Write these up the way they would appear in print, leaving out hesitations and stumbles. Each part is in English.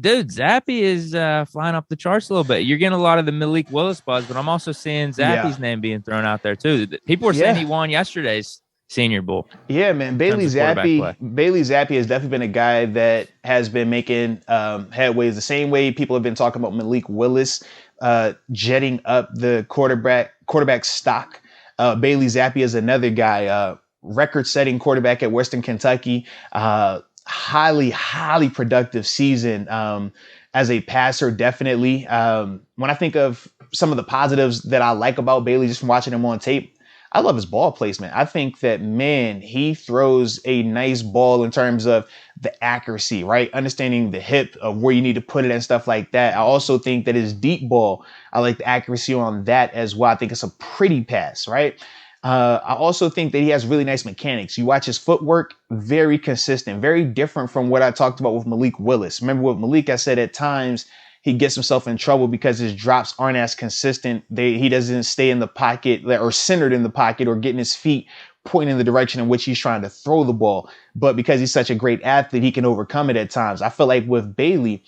Dude, Zappy is flying up the charts a little bit. You're getting a lot of the Malik Willis buzz, but I'm also seeing Yeah. Zappy's name being thrown out there too. People were saying Yeah. he won yesterday's Senior Bowl Yeah, man. in terms of quarterback play. Bailey Zappi has definitely been a guy that has been making headways the same way people have been talking about Malik Willis jetting up the quarterback stock. Bailey Zappi is another guy, record-setting quarterback at Western Kentucky. Highly productive season as a passer, definitely. When I think of some of the positives that I like about Bailey just from watching him on tape, I love his ball placement. I think that, man, he throws a nice ball in terms of the accuracy, right? Understanding the hip of where you need to put it and stuff like that. I also think that his deep ball, I like the accuracy on that as well. I think it's a pretty pass, right? I also think that he has really nice mechanics. You watch his footwork, very consistent, very different from what I talked about with Malik Willis. Remember with Malik, I said at times he gets himself in trouble because his drops aren't as consistent. He doesn't stay in the pocket or centered in the pocket or getting his feet pointing in the direction in which he's trying to throw the ball. But because he's such a great athlete, he can overcome it at times. I feel like with Bailey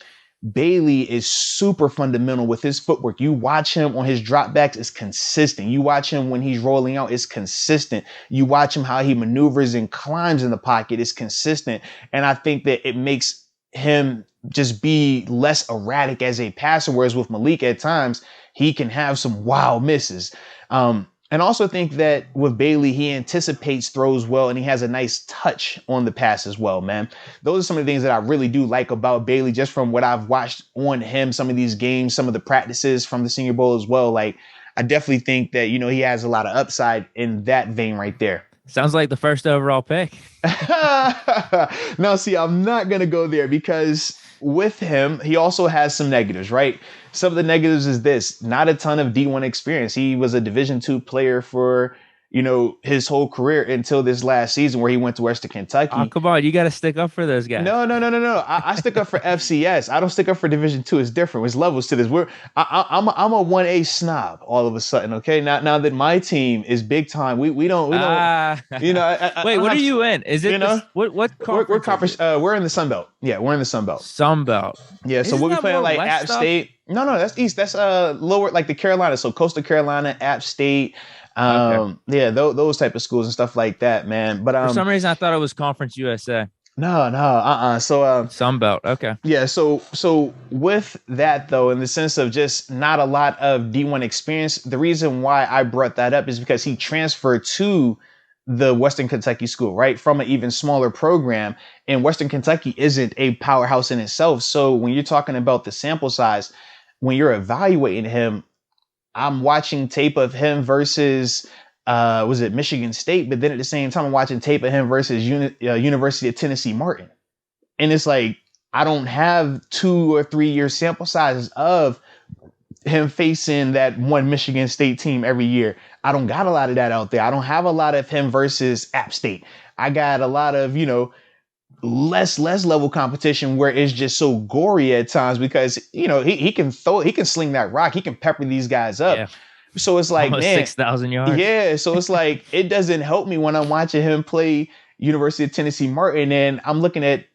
is super fundamental with his footwork. You watch him on his dropbacks, it's consistent. You watch him when he's rolling out, it's consistent. You watch him how he maneuvers and climbs in the pocket, it's consistent. And I think that it makes him just be less erratic as a passer, whereas with Malik at times, he can have some wild misses. And also think that with Bailey, he anticipates throws well and he has a nice touch on the pass as well, man. Those are some of the things that I really do like about Bailey, just from what I've watched on him, some of these games, some of the practices from the Senior Bowl as well. Like, I definitely think that, he has a lot of upside in that vein right there. Sounds like the first overall pick. Now, see, I'm not going to go there because with him, he also has some negatives, right? Some of the negatives is this: not a ton of D1 experience. He was a Division II player for, his whole career until this last season where he went to Western Kentucky. Oh, come on. You got to stick up for those guys. No. I stick up for FCS. I don't stick up for Division II. It's different. There's levels to this. I'm a 1A snob all of a sudden. Okay. Now that my team is big time, we don't, wait, what are you in? Is it, what conference? We're conference, we're in the Sun Belt. Yeah. We're in the Sun Belt. Sun Belt. Yeah. So we'll be playing like App stuff? State. No, that's East. That's lower, like the Carolina. So Coastal Carolina, App State. Okay. Yeah, those type of schools and stuff like that, man. But for some reason I thought it was Conference USA. No. So Sun Belt. Okay. Yeah. So with that though, in the sense of just not a lot of D1 experience, the reason why I brought that up is because he transferred to the Western Kentucky school, right? From an even smaller program. And Western Kentucky isn't a powerhouse in itself. So when you're talking about the sample size, when you're evaluating him, I'm watching tape of him versus, was it Michigan State? But then at the same time, I'm watching tape of him versus University of Tennessee Martin. And it's like, I don't have 2 or 3 year sample sizes of him facing that one Michigan State team every year. I don't got a lot of that out there. I don't have a lot of him versus App State. I got a lot of, less level competition where it's just so gory at times because, he can sling that rock. He can pepper these guys up. Yeah. So it's like, almost man, 6,000 yards. Yeah. So it's like, it doesn't help me when I'm watching him play University of Tennessee Martin and I'm looking at,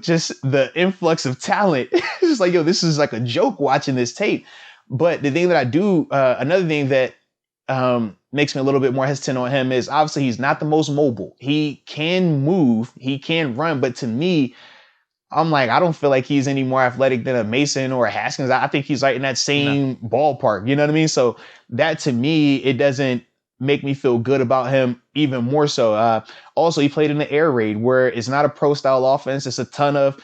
just the influx of talent. It's just like, this is like a joke watching this tape. But the thing that I do, another thing that, makes me a little bit more hesitant on him is obviously he's not the most mobile. He can move, he can run, but to me, I'm like, I don't feel like he's any more athletic than a Mason or a Haskins. I think he's right in that same ballpark. You know what I mean? So that to me, it doesn't make me feel good about him even more so. Also, he played in the air raid where it's not a pro style offense. It's a ton of,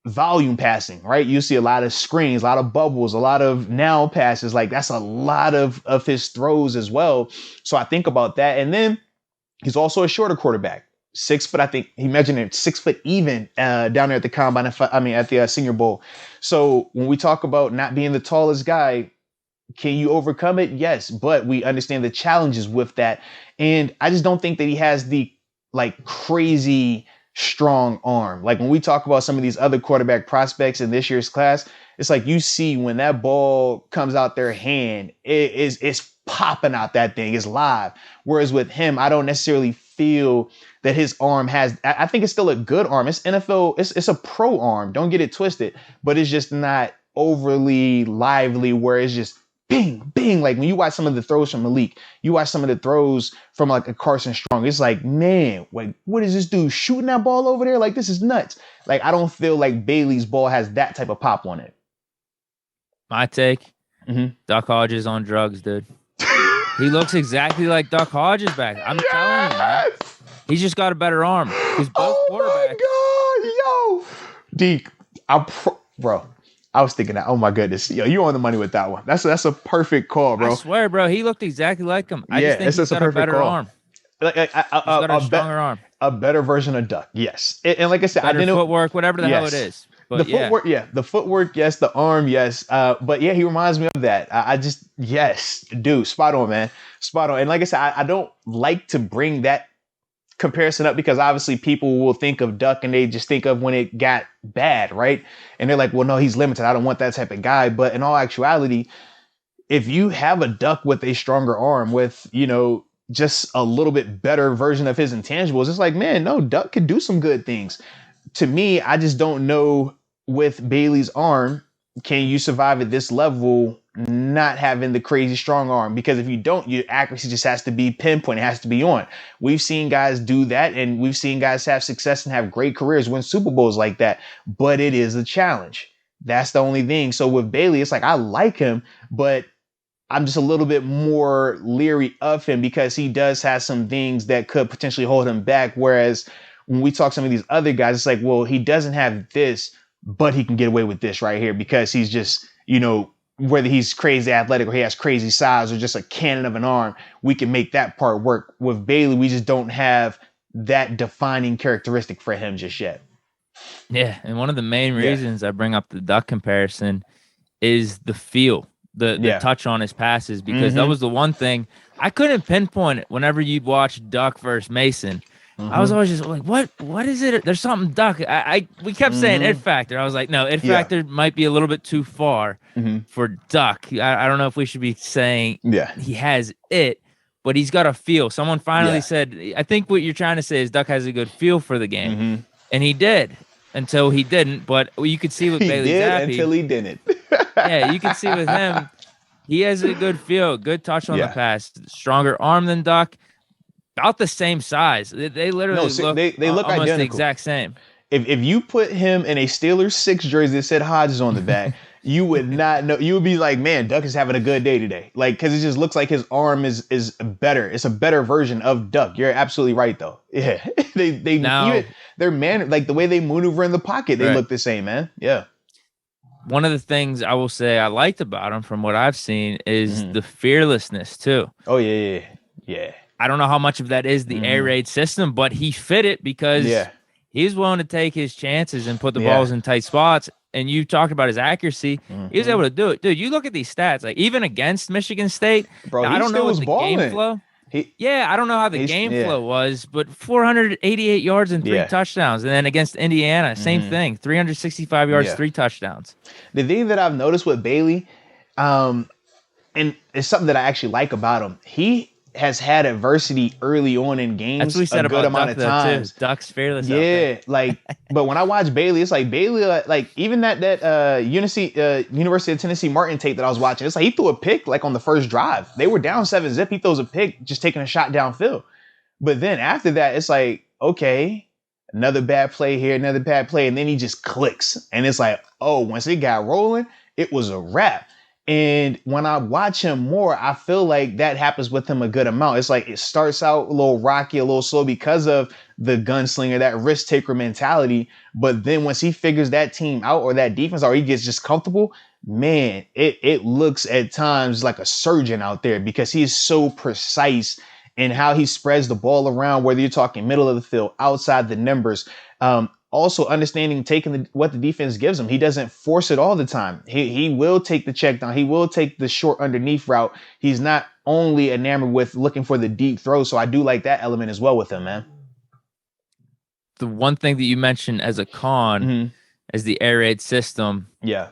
volume passing, right? You see a lot of screens, a lot of bubbles, a lot of now passes. Like that's a lot of his throws as well. So I think about that. And then he's also a shorter quarterback, 6 foot. I think he measured it 6 foot even down there at the combine. At the Senior Bowl. So when we talk about not being the tallest guy, can you overcome it? Yes, but we understand the challenges with that. And I just don't think that he has the crazy strong arm. Like when we talk about some of these other quarterback prospects in this year's class, it's like you see when that ball comes out their hand, it's popping out that thing. It's live. Whereas with him, I don't necessarily feel that his arm has. I think it's still a good arm. It's NFL. It's a pro arm. Don't get it twisted. But it's just not overly lively where it's just bing, bing. Like when you watch some of the throws from Malik, you watch some of the throws from like a Carson Strong. It's like, man, like what is this dude shooting that ball over there? Like this is nuts. Like I don't feel like Bailey's ball has that type of pop on it. My take, Duck Hodges on drugs, dude. He looks exactly like Duck Hodges back. I'm telling you, man. He's just got a better arm. He's both quarterbacks. Oh my God, yo, Deke, bro. I was thinking that. Oh my goodness, yo, you on the money with that one. That's a perfect call, bro. I swear, bro, he looked exactly like him. I just think he's got a better arm. Like, he's got a stronger arm. A better version of Duck, yes. And like I said, better footwork, whatever the hell it is. But the footwork, the footwork, yes. The arm, yes. But yeah, he reminds me of that. I just, yes, dude, spot on, man, spot on. And like I said, I don't like to bring that comparison up because obviously people will think of Duck and they just think of when it got bad, right? And they're like, well, no, he's limited. I don't want that type of guy. But in all actuality, if you have a Duck with a stronger arm, with just a little bit better version of his intangibles, it's like, man, no, Duck could do some good things. To me, I just don't know with Bailey's arm, can you survive at this level not having the crazy strong arm? Because if you don't, your accuracy just has to be pinpoint. It has to be on. We've seen guys do that, and we've seen guys have success and have great careers, win Super Bowls like that. But it is a challenge. That's the only thing. So with Bailey, it's like I like him, but I'm just a little bit more leery of him because he does have some things that could potentially hold him back. Whereas when we talk to some of these other guys, it's like, well, he doesn't have this, but he can get away with this right here because he's just, whether he's crazy athletic or he has crazy size or just a cannon of an arm, we can make that part work. With Bailey, we just don't have that defining characteristic for him just yet. Yeah, and one of the main reasons I bring up the Duck comparison is the feel, the touch on his passes, because that was the one thing I couldn't pinpoint it whenever you'd watch Duck versus Mason. I was always just like, what is it? There's something Duck. We kept saying it factor. I was like, no, it factor might be a little bit too far for Duck. I don't know if we should be saying he has it, but he's got a feel. Someone finally said, I think what you're trying to say is Duck has a good feel for the game. And he did until he didn't. But you could see with Bailey Zappe. Until he didn't. Yeah, you can see with him, he has a good feel, good touch on the pass, stronger arm than Duck. About the same size. They literally look they look almost identical. The exact same. If you put him in a Steelers 6 jersey that said Hodges on the back, you would not know. You would be like, man, Duck is having a good day today. Like, because it just looks like his arm is better. It's a better version of Duck. You're absolutely right, though. Yeah, they're like the way they maneuver in the pocket, they look the same, man. Yeah. One of the things I will say I liked about him from what I've seen is the fearlessness too. Oh yeah. I don't know how much of that is the air raid system, but he fit it because he's willing to take his chances and put the balls in tight spots. And you talked about his accuracy. He was able to do it. Dude, you look at these stats, like even against Michigan State, bro, I don't know what the balling. Game flow. I don't know how the game flow was, but 488 yards and 3 touchdowns. And then against Indiana, same thing, 365 yards, 3 touchdowns. The thing that I've noticed with Bailey, and it's something that I actually like about him, he has had adversity early on in games. That's what we said a good about amount Duck, of times. Too. Duck's fearless. Yeah, like, but when I watch Bailey, it's like Bailey, like even that University of Tennessee Martin tape that I was watching, it's like he threw a pick like on the first drive. They were down 7-zip. He throws a pick, just taking a shot downfield. But then after that, it's like, okay, another bad play here, another bad play, and then he just clicks, and it's like, oh, once it got rolling, it was a wrap. And when I watch him more, I feel like that happens with him a good amount. It's like it starts out a little rocky, a little slow because of the gunslinger, that risk taker mentality. But then once he figures that team out or that defense, or he gets just comfortable, man, it looks at times like a surgeon out there because he is so precise in how he spreads the ball around, whether you're talking middle of the field, outside the numbers. Also understanding, taking what the defense gives him. He doesn't force it all the time. He will take the check down. He will take the short underneath route. He's not only enamored with looking for the deep throw. So I do like that element as well with him, man. The one thing that you mentioned as a con is the air raid system. Yeah.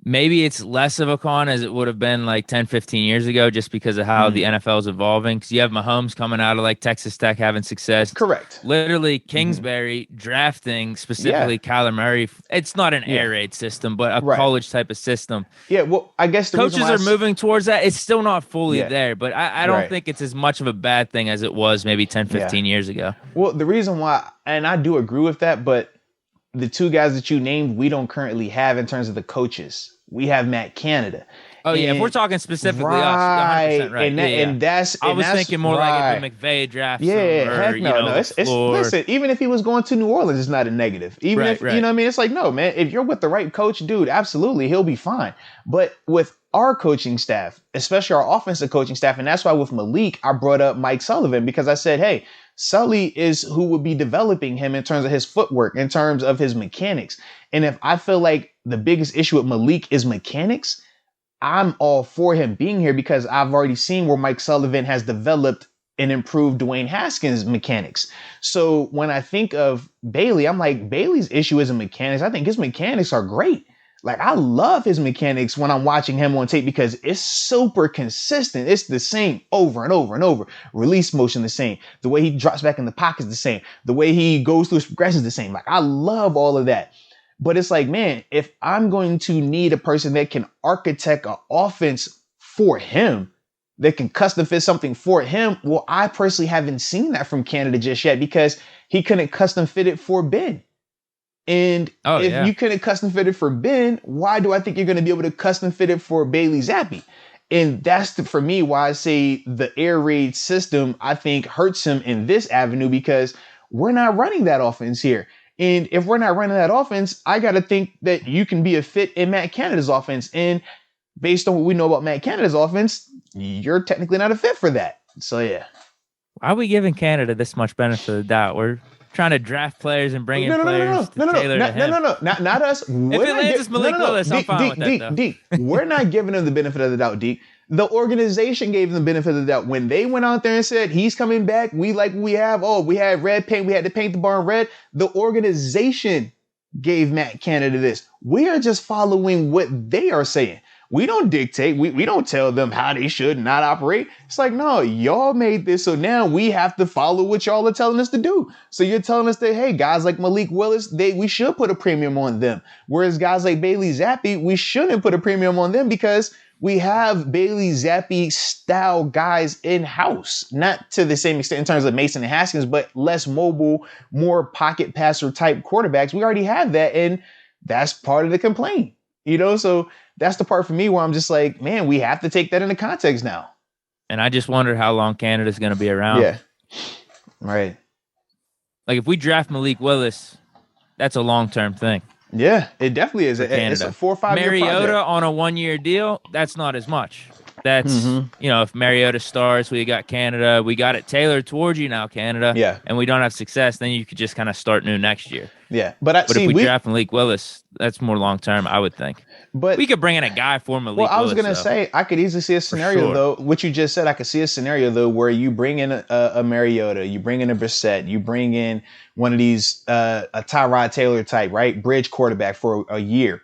maybe it's less of a con as it would have been like 10, 15 years ago, just because of how the NFL is evolving. Because you have Mahomes coming out of like Texas Tech having success. Correct. Literally, Kingsbury drafting specifically Kyler Murray. It's not an air raid system, but a college type of system. Yeah, well, I guess the coaches are moving towards that. It's still not fully there, but I don't think it's as much of a bad thing as it was maybe 10, 15 years ago. Well, the reason why, and I do agree with that, but the two guys that you named, we don't currently have in terms of the coaches. We have Matt Canada. Oh, yeah. If we're talking specifically us, 100% right. And I was thinking more like if the McVay drafts him, heck no. Listen, even if he was going to New Orleans, it's not a negative. Even if, you know what I mean? It's like, no, man, if you're with the right coach, dude, absolutely, he'll be fine. But with our coaching staff, especially our offensive coaching staff, and that's why with Malik, I brought up Mike Sullivan, because I said, hey, Sully is who would be developing him in terms of his footwork, in terms of his mechanics. And if I feel like the biggest issue with Malik is mechanics, I'm all for him being here, because I've already seen where Mike Sullivan has developed and improved Dwayne Haskins' mechanics. So when I think of Bailey, I'm like, Bailey's issue isn't mechanics. I think his mechanics are great. Like, I love his mechanics when I'm watching him on tape, because it's super consistent. It's the same over and over and over. Release motion the same. The way he drops back in the pocket is the same. The way he goes through his progression is the same. Like, I love all of that. But it's like, man, if I'm going to need a person that can architect an offense for him, that can custom fit something for him, well, I personally haven't seen that from Canada just yet, because he couldn't custom fit it for Ben. And if you couldn't custom fit it for Ben, why do I think you're going to be able to custom fit it for Bailey Zappe? And that's for me why I say the air raid system, I think, hurts him in this avenue, because we're not running that offense here. And if we're not running that offense, I got to think that you can be a fit in Matt Canada's offense. And based on what we know about Matt Canada's offense, you're technically not a fit for that. So, yeah. Why are we giving Canada this much benefit of the doubt? We're trying to draft players and bring in players to tailor to him. No, not us. If it lands us Malik Willis, I'm fine with that, Deke, we're not giving him the benefit of the doubt, Deke. The organization gave him the benefit of the doubt. When they went out there and said, he's coming back, we like what we have. Oh, we had red paint. We had to paint the barn red. The organization gave Matt Canada this. We are just following what they are saying. We don't dictate. We don't tell them how they should not operate. It's like, no, y'all made this, so now we have to follow what y'all are telling us to do. So you're telling us that, hey, guys like Malik Willis, we should put a premium on them. Whereas guys like Bailey Zappe, we shouldn't put a premium on them, because we have Bailey Zappe style guys in-house. Not to the same extent in terms of Mason and Haskins, but less mobile, more pocket passer type quarterbacks. We already have that, and that's part of the complaint. You know, so that's the part for me where I'm just like, man, we have to take that into context now. And I just wonder how long Canada's going to be around. Yeah. Right. Like, if we draft Malik Willis, that's a long-term thing. Yeah, it definitely is. It's a 4 or 5 year project. Mariota on a 1-year deal, that's not as much. That's, if Mariota starts, we got Canada. We got it tailored towards you now, Canada. Yeah. And we don't have success, then you could just kind of start new next year. Yeah. But if we draft Malik Willis, that's more long-term, I would think. But we could bring in a guy for Malik Willis. Well, I was going to say, I could easily see a scenario, though. What you just said, I could see a scenario, though, where you bring in a Mariota, you bring in a Brissett, you bring in one of these, a Tyrod Taylor type, right? Bridge quarterback for a year.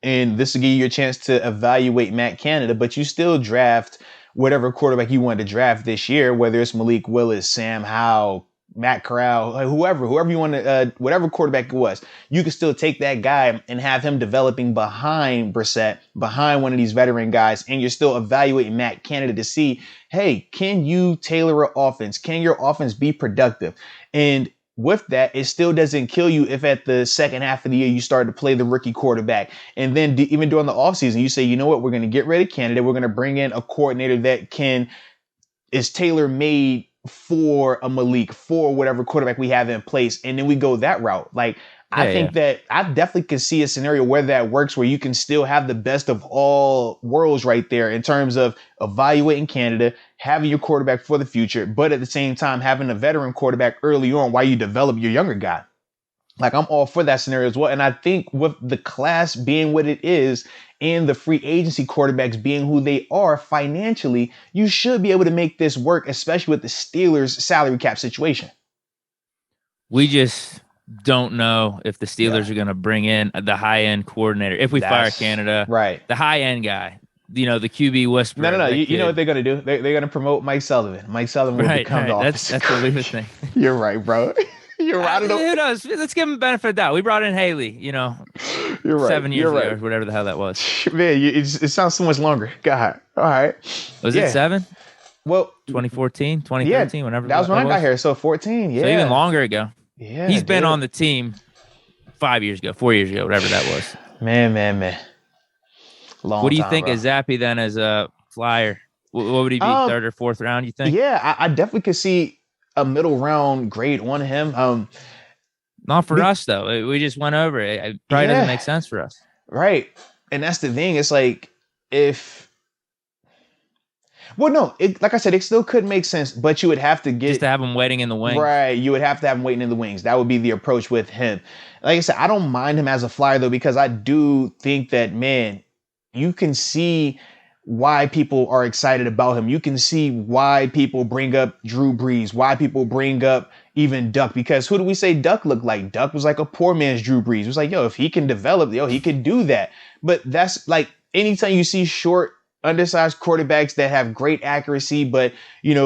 And this will give you a chance to evaluate Matt Canada, but you still draft whatever quarterback you wanted to draft this year, whether it's Malik Willis, Sam Howell, Matt Corral, whoever you want to, whatever quarterback it was, you can still take that guy and have him developing behind Brissett, behind one of these veteran guys, and you're still evaluating Matt Canada to see, hey, can you tailor an offense? Can your offense be productive? And with that, it still doesn't kill you if at the second half of the year you start to play the rookie quarterback. And then even during the offseason, you say, you know what, we're going to get rid of Canada. We're going to bring in a coordinator that is tailor-made for a Malik, for whatever quarterback we have in place. And then we go that route. Like, I think that I definitely could see a scenario where that works, where you can still have the best of all worlds right there in terms of evaluating Canada, having your quarterback for the future, but at the same time, having a veteran quarterback early on while you develop your younger guy. Like, I'm all for that scenario as well. And I think with the class being what it is and the free agency quarterbacks being who they are financially, you should be able to make this work, especially with the Steelers salary cap situation. don't know if the Steelers are going to bring in the high end coordinator. If we fire Canada, right, the high end guy, the QB whisperer. No. You know what they're going to do? They're going to promote Mike Sullivan. Mike Sullivan will become the office. That's what we would think. You're right, bro. You're right. Who knows? Let's give him the benefit of the doubt. We brought in Haley, You're right. 7 years ago, or whatever the hell that was. Man, it sounds so much longer. God. All right. Was it 7? Well, 2014, 2013, whenever that was when I got here. So 14, So even longer ago. Yeah. He's been on the team 5 years ago, 4 years ago, whatever that was. Man. Long what do you time, think bro. of Zappy then as a flyer? What would he be, 3rd or 4th round, you think? Yeah, I definitely could see a middle round grade on him. Not for us, though. We just went over it. It probably doesn't make sense for us. Right. And that's the thing. It's like well, no, like I said, it still could make sense, but you would have to just to have him waiting in the wings. Right. You would have to have him waiting in the wings. That would be the approach with him. Like I said, I don't mind him as a flyer, though, because I do think that, man, you can see why people are excited about him. You can see why people bring up Drew Brees, why people bring up even Duck, because who do we say Duck looked like? Duck was like a poor man's Drew Brees. It was like, if he can develop, he can do that. But that's like anytime you see short, undersized quarterbacks that have great accuracy, but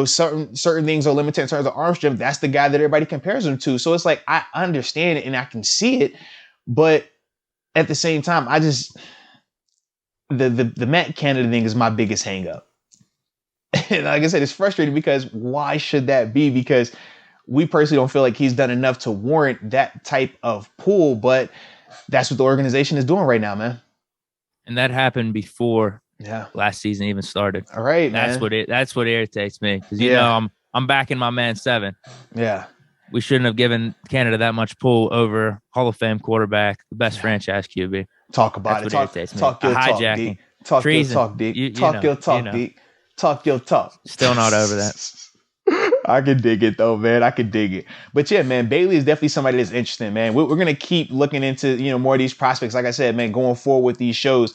certain things are limited in terms of arm strength, that's the guy that everybody compares him to. So it's like, I understand it and I can see it, but at the same time, I just the Matt Canada thing is my biggest hang up. And like I said, it's frustrating because why should that be? Because we personally don't feel like he's done enough to warrant that type of pull, but that's what the organization is doing right now, man. And that happened before last season even started. All right, man. That's what irritates me, because I'm backing my man 7. Yeah. We shouldn't have given Canada that much pull over Hall of Fame quarterback, the best franchise QB. Talk about That's it. Talk your talk, Deke. Talk your talk, Deke. Talk your talk, Deke. Talk your talk. Still not over that. I can dig it though, man. I can dig it. But yeah, man, Bailey is definitely somebody that's interesting, man. We're going to keep looking into, more of these prospects. Like I said, man, going forward with these shows.